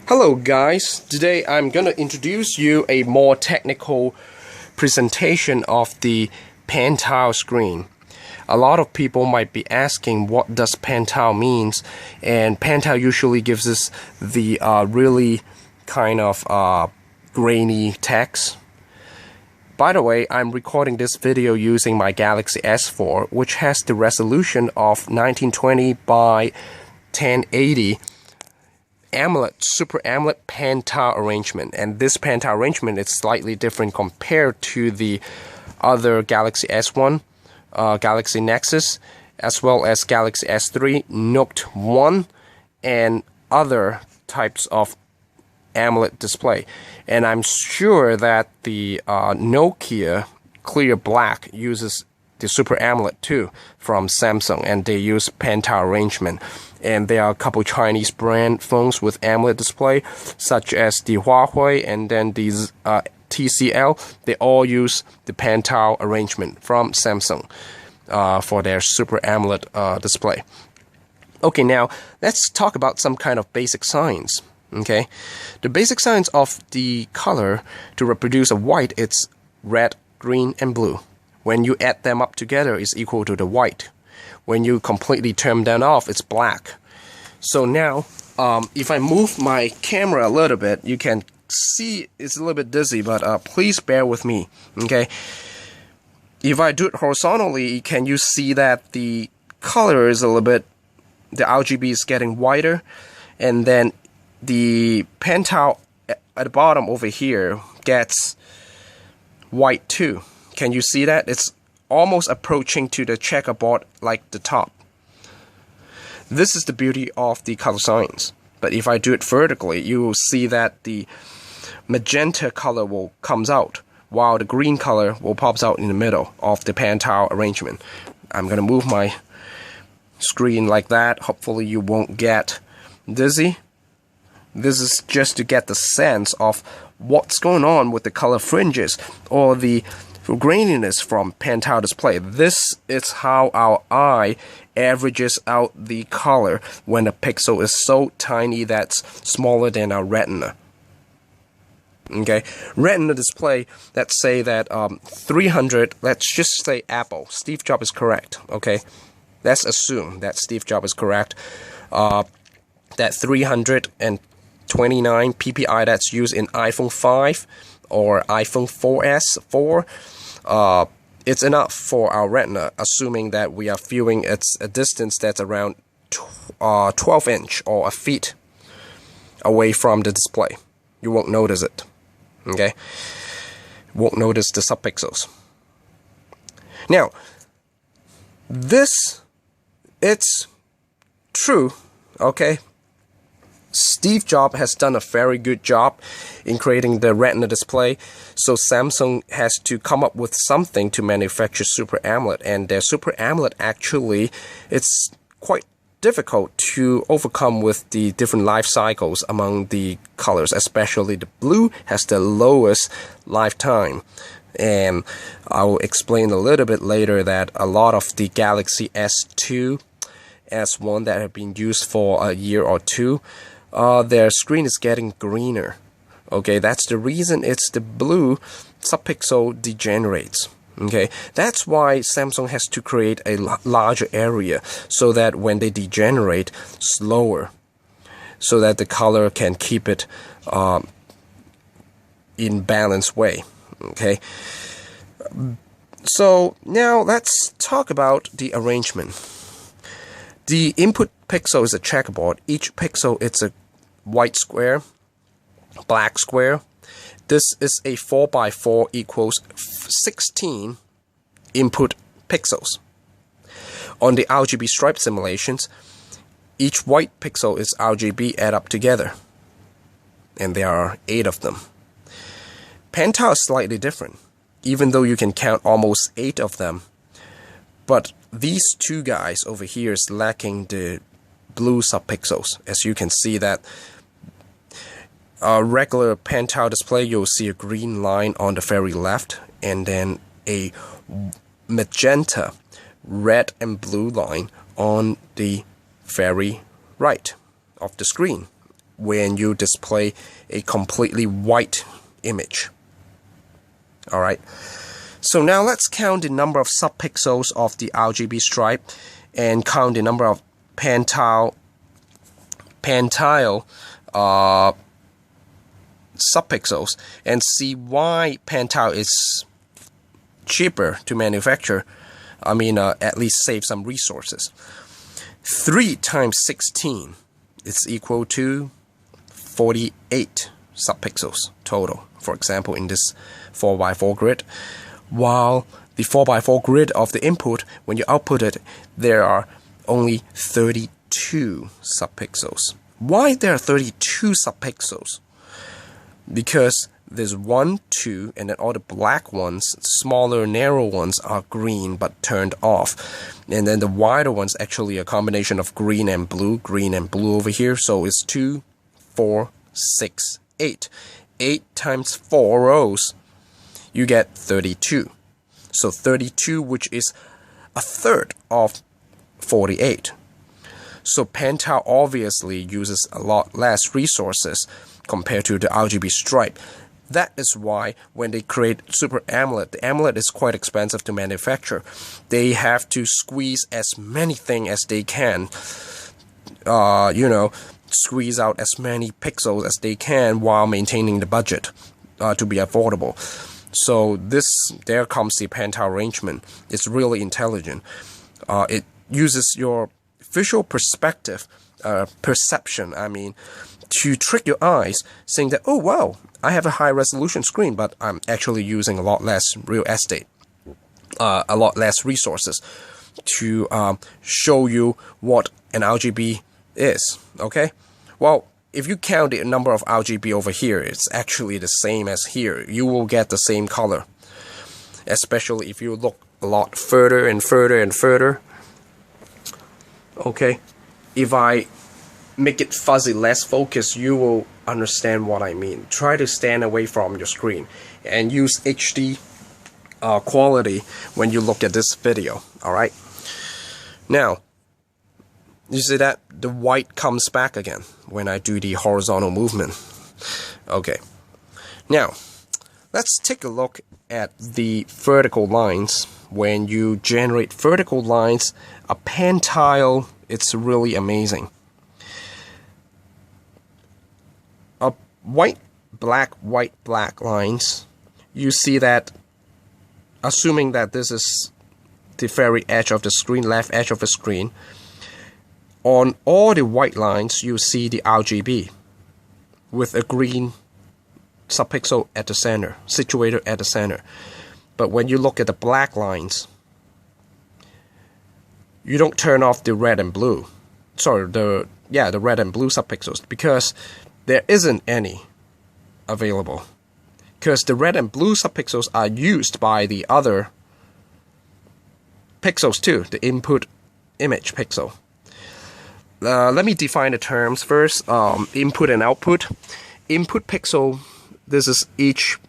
Hello guys, today I'm going to introduce you a more technical presentation of the PenTile screen. A lot of people might be asking what does PenTile means, and PenTile usually gives us the really kind of grainy text. By the way, I'm recording this video using my Galaxy S4, which has the resolution of 1920 by 1080 AMOLED, Super AMOLED PenTile arrangement, and this PenTile arrangement is slightly different compared to the other Galaxy S1, Galaxy Nexus, as well as Galaxy S3, Note 1, and other types of AMOLED display. And I'm sure that the Nokia Clear Black uses the Super AMOLED too from Samsung, and they use PenTile arrangement. And there are a couple Chinese brand phones with AMOLED display, such as the Huawei and then the TCL. They all use the PenTile arrangement from Samsung for their Super AMOLED display. Okay, now let's talk about some kind of basic science. Okay, the basic science of the color to reproduce a white, it's red, green, and blue. When you add them up together, it's equal to the white. When you completely turn them off, it's black. So now, if I move my camera a little bit, you can see it's a little bit dizzy, but please bear with me, okay? If I do it horizontally, can you see that the color is a little bit, the RGB is getting whiter, and then the PenTile at the bottom over here gets white too. Can you see that? It's almost approaching to the checkerboard like the top. This is the beauty of the color science. But if I do it vertically, you will see that the magenta color will comes out, while the green color will pops out in the middle of the PenTile arrangement. I'm gonna move my screen like that. Hopefully you won't get dizzy. This is just to get the sense of what's going on with the color fringes or the graininess from PenTile display. This is how our eye averages out the color when a pixel is so tiny that's smaller than our retina. Okay, retina display, let's say that 300, let's just say Apple. Steve Jobs is correct, okay? Let's assume that Steve Jobs is correct. That 329 PPI that's used in iPhone 5 or iPhone 4S 4, it's enough for our retina, assuming that we are viewing at a distance that's around 12 inch or a feet away from the display. You won't notice it, okay? Won't notice the subpixels. Now, this, it's true, okay? Steve Jobs has done a very good job in creating the retina display, so Samsung has to come up with something to manufacture Super AMOLED, and their Super AMOLED actually, it's quite difficult to overcome with the different life cycles among the colors, especially the blue has the lowest lifetime. And I will explain a little bit later that a lot of the Galaxy S2, S1 that have been used for a year or two, their screen is getting greener. Okay, that's the reason it's the blue subpixel degenerates. Okay, that's why Samsung has to create a larger area so that when they degenerate, slower, so that the color can keep it in balanced way. Okay, so now let's talk about the arrangement. The input pixel is a checkerboard. Each pixel it's a white square, black square. This is a 4x4 equals 16 input pixels. On the RGB stripe simulations, each white pixel is RGB add up together, and there are 8 of them. PenTile is slightly different, even though you can count almost 8 of them. But these two guys over here is lacking the blue subpixels. As you can see that a regular PenTile display, you'll see a green line on the very left, and then a magenta, red and blue line on the very right of the screen. when you display a completely white image. Alright, so now let's count the number of subpixels of the RGB stripe and count the number of PenTile subpixels and see why PenTile is cheaper to manufacture. I mean, at least save some resources. 3 times 16 is equal to 48 subpixels total, for example, in this 4x4 grid. While the 4x4 grid of the input, when you output it, there are only 32 subpixels. Why there are 32 subpixels? Because there's 1, 2, and then all the black ones, smaller, narrow ones, are green but turned off. And then the wider ones actually a combination of green and blue over here. So it's 2, 4, 6, 8. 8 times 4 rows, you get 32. So 32, which is a third of 48. So PenTile obviously uses a lot less resources compared to the RGB stripe. That is why when they create Super AMOLED, the AMOLED is quite expensive to manufacture. They have to squeeze as many things as they can, squeeze out as many pixels as they can while maintaining the budget to be affordable. So there comes the PenTile arrangement. It's really intelligent. It uses your visual perspective, perception, to trick your eyes, saying that, oh wow, I have a high resolution screen, but I'm actually using a lot less real estate, a lot less resources to show you what an RGB is. Okay, well, if you count the number of RGB over here, it's actually the same as here. You will get the same color, especially if you look a lot further and further and further. Okay, if I make it fuzzy, less focused, you will understand what I mean. Try to stand away from your screen and use HD quality when you look at this video. Alright, now you see that the white comes back again when I do the horizontal movement. Okay, now let's take a look at the vertical lines. When you generate vertical lines, a PenTile, it's really amazing. White, black lines, you see that, assuming that this is the very edge of the screen, left edge of the screen, on all the white lines you see the RGB with a green subpixel at the center, situated at the center. But when you look at the black lines, you don't turn off the red and blue. Sorry, the red and blue subpixels, because there isn't any available. Because the red and blue subpixels are used by the other pixels too, the input image pixel. Let me define the terms first. Input and output. Input pixel, this is each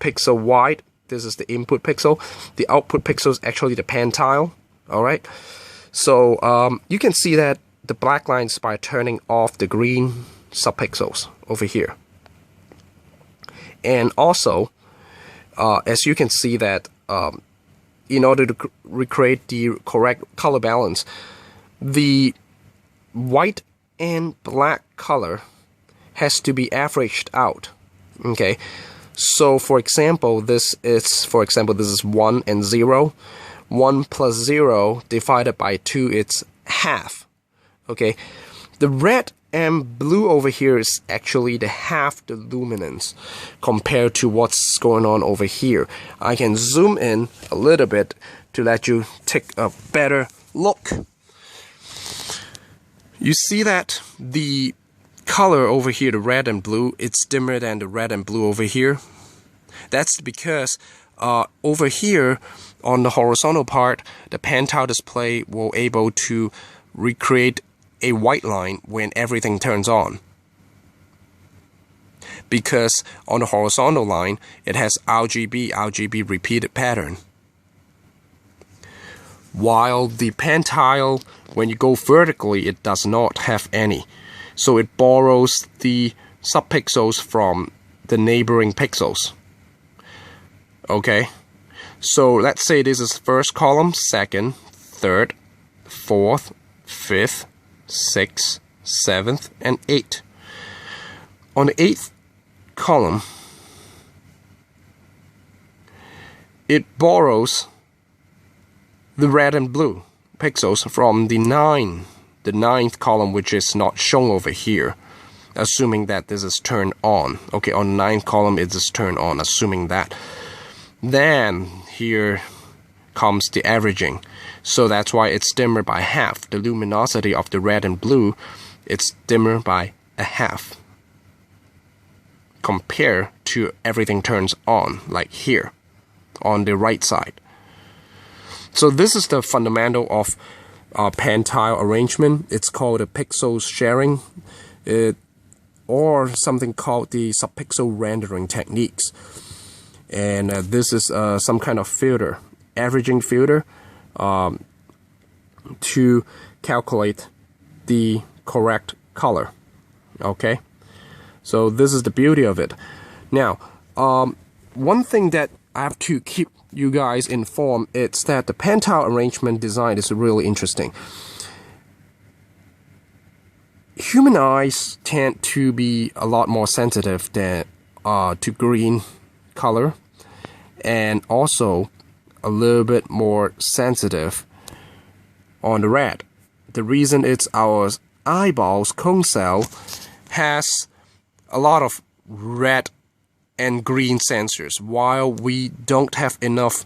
pixel wide. This is the input pixel. The output pixel is actually the PenTile. Alright, so you can see that the black lines by turning off the green subpixels over here. And also, as you can see that in order to recreate the correct color balance, the white and black color has to be averaged out. Okay, so for example, this is 1 and 0. 1 plus 0 divided by 2, it's half. Okay, the red and blue over here is actually the half the luminance compared to what's going on over here. I can zoom in a little bit to let you take a better look. You see that the color over here, the red and blue, it's dimmer than the red and blue over here. That's because over here on the horizontal part, the PenTile display will able to recreate a white line when everything turns on, because on the horizontal line it has RGB repeated pattern, while the PenTile, when you go vertically, it does not have any. so it borrows the subpixels from the neighboring pixels. Okay, so let's say this is first column, second, third, fourth, fifth, sixth, seventh, and eighth. On the eighth column, it borrows the red and blue pixels from the ninth column, which is not shown over here, assuming that this is turned on. Okay, on the ninth column it is turned on, assuming that. Then here comes the averaging, so that's why it's dimmer by half. The luminosity of the red and blue, it's dimmer by a half compared to everything turns on, like here on the right side. So this is the fundamental of PenTile arrangement. It's called a pixel sharing, or something called the subpixel rendering techniques. And this is some kind of filter, averaging filter, to calculate the correct color. Okay, so this is the beauty of it. Now, one thing that I have to keep you guys informed, it's that the PenTile arrangement design is really interesting. Human eyes tend to be a lot more sensitive than to green color, and also a little bit more sensitive on the red. The reason is our eyeballs cone cell has a lot of red and green sensors, while we don't have enough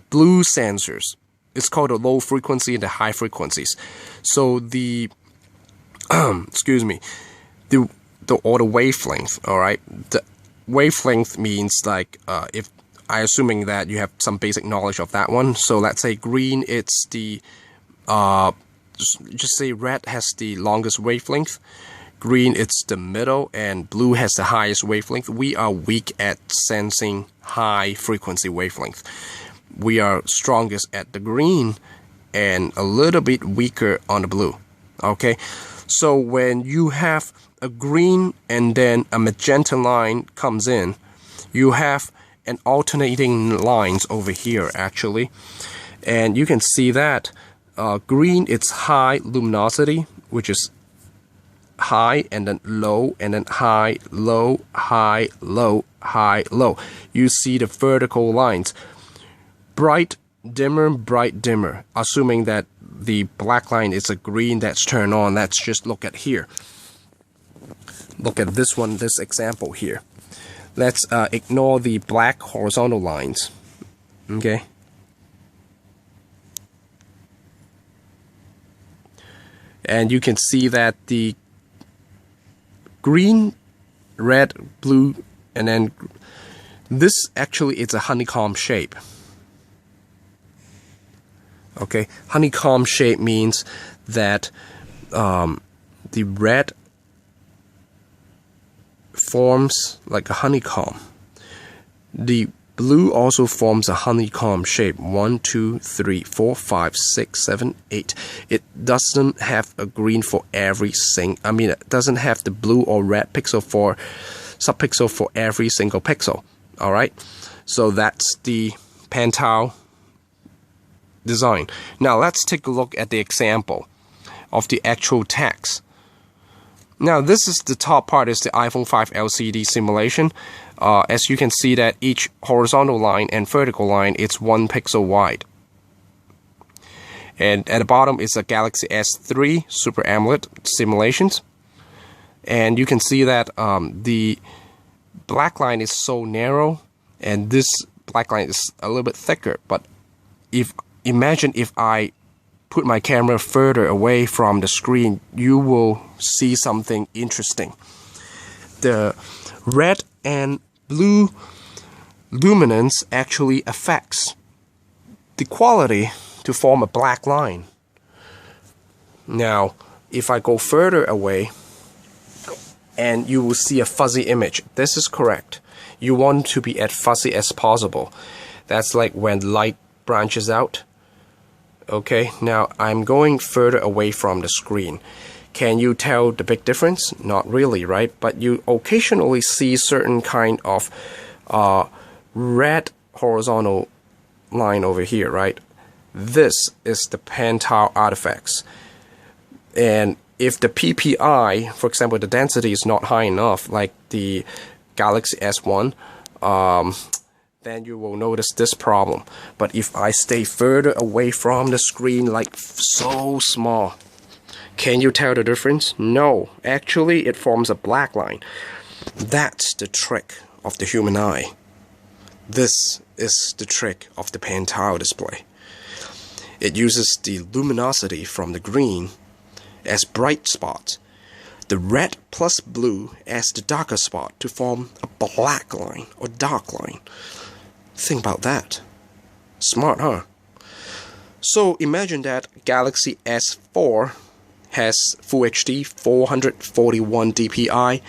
blue sensors. It's called the low frequency and the high frequencies. So the excuse me, the wavelength. All right, the wavelength means like if I assuming that you have some basic knowledge of that one. So let's say green, it's the just say red has the longest wavelength, green it's the middle, and blue has the highest wavelength. We are weak at sensing high frequency wavelength. We are strongest at the green and a little bit weaker on the blue. Okay, so when you have a green and then a magenta line comes in, you have an alternating lines over here actually, and you can see that green it's high luminosity, which is high and then low and then high, low, high, low, high, low. You see the vertical lines. Bright, dimmer, assuming that the black line is a green that's turned on. Let's just look at here. Look at this one, this example here. Let's ignore the black horizontal lines. Okay. And you can see that the green, red, blue, and then this actually is a honeycomb shape. Okay, honeycomb shape means that the red forms like a honeycomb. The blue also forms a honeycomb shape. 1, 2, 3, 4, 5, 6, 7, 8. It doesn't have a green for every single. I mean, it doesn't have the blue or red pixel for subpixel for every single pixel. All right, so that's the PenTile design. Now let's take a look at the example of the actual text. Now this is the top part, is the iPhone 5 LCD simulation. As you can see that each horizontal line and vertical line is 1 pixel wide. And at the bottom is a Galaxy S3 Super AMOLED simulations. And you can see that the black line is so narrow and this black line is a little bit thicker. But imagine if I put my camera further away from the screen, you will see something interesting. The red and blue luminance actually affects the quality to form a black line. Now, if I go further away, and you will see a fuzzy image. This is correct. You want to be as fuzzy as possible. That's like when light branches out. Okay, now I'm going further away from the screen. Can you tell the big difference? Not really, right? But you occasionally see certain kind of red horizontal line over here, right? This is the PenTile artifacts. And if the PPI, for example, the density is not high enough, like the Galaxy S1, then you will notice this problem. But if I stay further away from the screen, like so small, can you tell the difference? No, actually it forms a black line. That's the trick of the human eye. This is the trick of the PenTile display. It uses the luminosity from the green as bright spots, the red plus blue as the darker spot to form a black line or dark line. Think about that. Smart, huh? So imagine that Galaxy S4 has Full HD 441 dpi.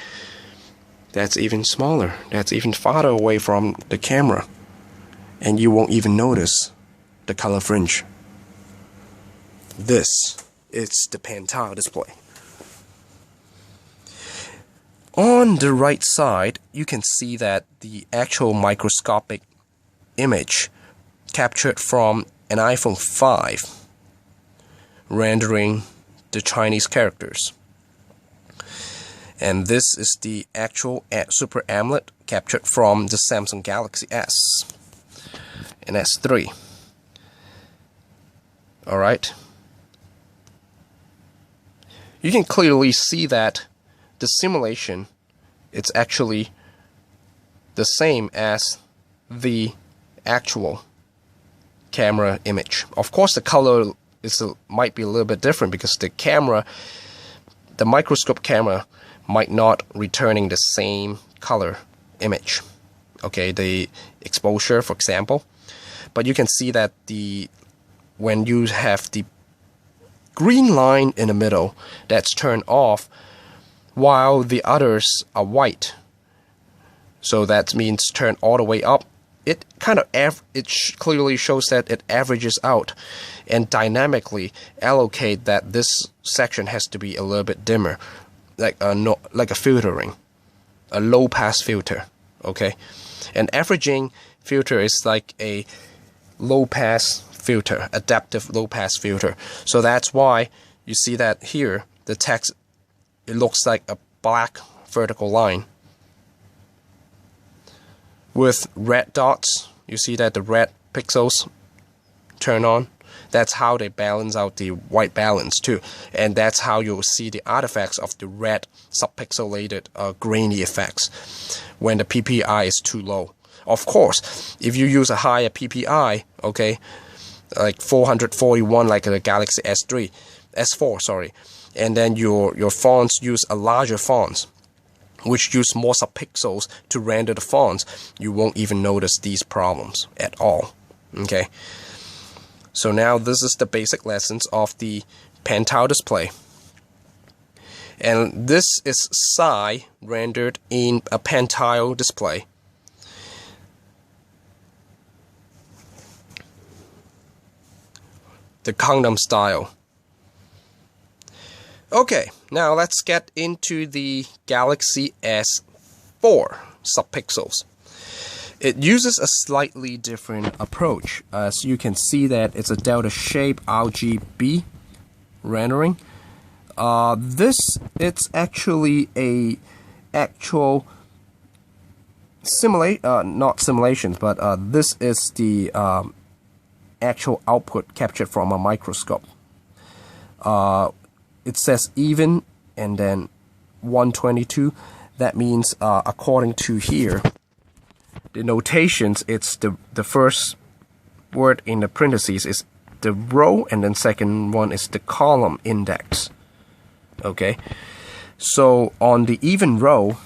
That's even smaller. That's even farther away from the camera. And you won't even notice the color fringe. This is the PenTile display. On the right side, you can see that the actual microscopic image captured from an iPhone 5 rendering the Chinese characters. And this is the actual Super AMOLED captured from the Samsung Galaxy S and S3. Alright. You can clearly see that the simulation it's actually the same as the actual camera image. Of course, the color might be a little bit different because the microscope camera might not returning the same color image. Okay, the exposure, for example. But you can see that when you have the green line in the middle that's turned off while the others are white, so that means turn all the way up, it clearly shows that it averages out and dynamically allocate that this section has to be a little bit dimmer, like a filtering, a low pass filter. Okay, an averaging filter is like a low pass filter, adaptive low pass filter. So that's why you see that here the text, it looks like a black vertical line with red dots. You see that the red pixels turn on. That's how they balance out the white balance too, and that's how you'll see the artifacts of the red subpixelated grainy effects when the PPI is too low. Of course, if you use a higher PPI, okay, like 441 like the Galaxy S4, sorry, and then your fonts use a larger fonts, which use more subpixels to render the fonts, you won't even notice these problems at all. Okay, so now this is the basic lessons of the PenTile display, and this is Psi rendered in a PenTile display. The Gangnam style. Okay, now let's get into the Galaxy S4 Subpixels. It uses a slightly different approach. As you can see that it's a delta shape RGB rendering. It's actually a actual not simulations, but this is the actual output captured from a microscope. It says even and then 122. That means according to here, the notations, it's the first word in the parentheses is the row, and then second one is the column index. Okay, so on the even row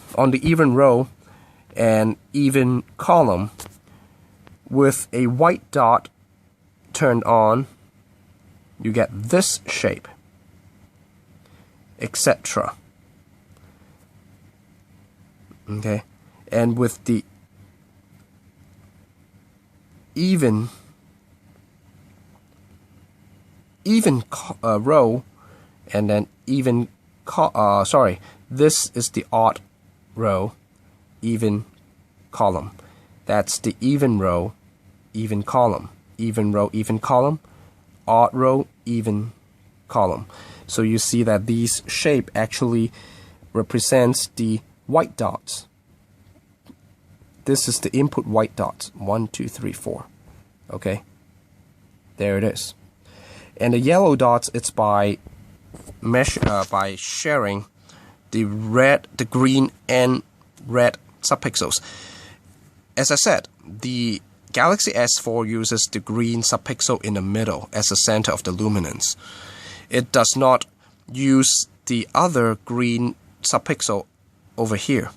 and even column with a white dot turned on, you get this shape, etc. Okay, and with the even row and then even this is the odd row, even column. That's the even row, even column. Even row, even column. Odd row, even column. So you see that these shape actually represents the white dots. This is the input white dots. 1, 2, 3, 4. Okay, there it is. And the yellow dots, it's by sharing the red, the green, and red subpixels. As I said, the Galaxy S4 uses the green subpixel in the middle as the center of the luminance. It does not use the other green subpixel over here,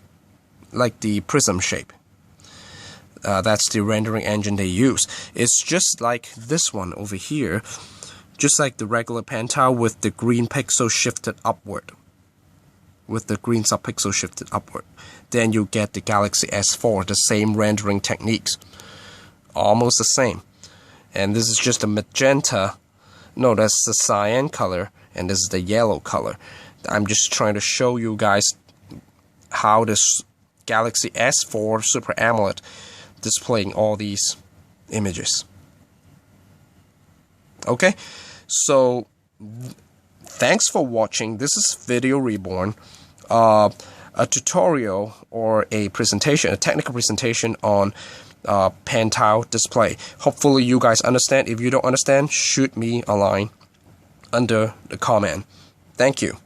like the prism shape. That's the rendering engine they use. It's just like this one over here, just like the regular PenTile with the green pixel shifted upward. With the green subpixel shifted upward. Then you get the Galaxy S4, the same rendering techniques. Almost the same. And this is just a magenta. No, that's the cyan color, and this is the yellow color. I'm just trying to show you guys how this Galaxy S4 Super AMOLED displaying all these images. Okay, so thanks for watching. This is Video Reborn, a tutorial or a presentation, a technical presentation on PenTile display. Hopefully you guys understand. If you don't understand, shoot me a line under the comment. Thank you.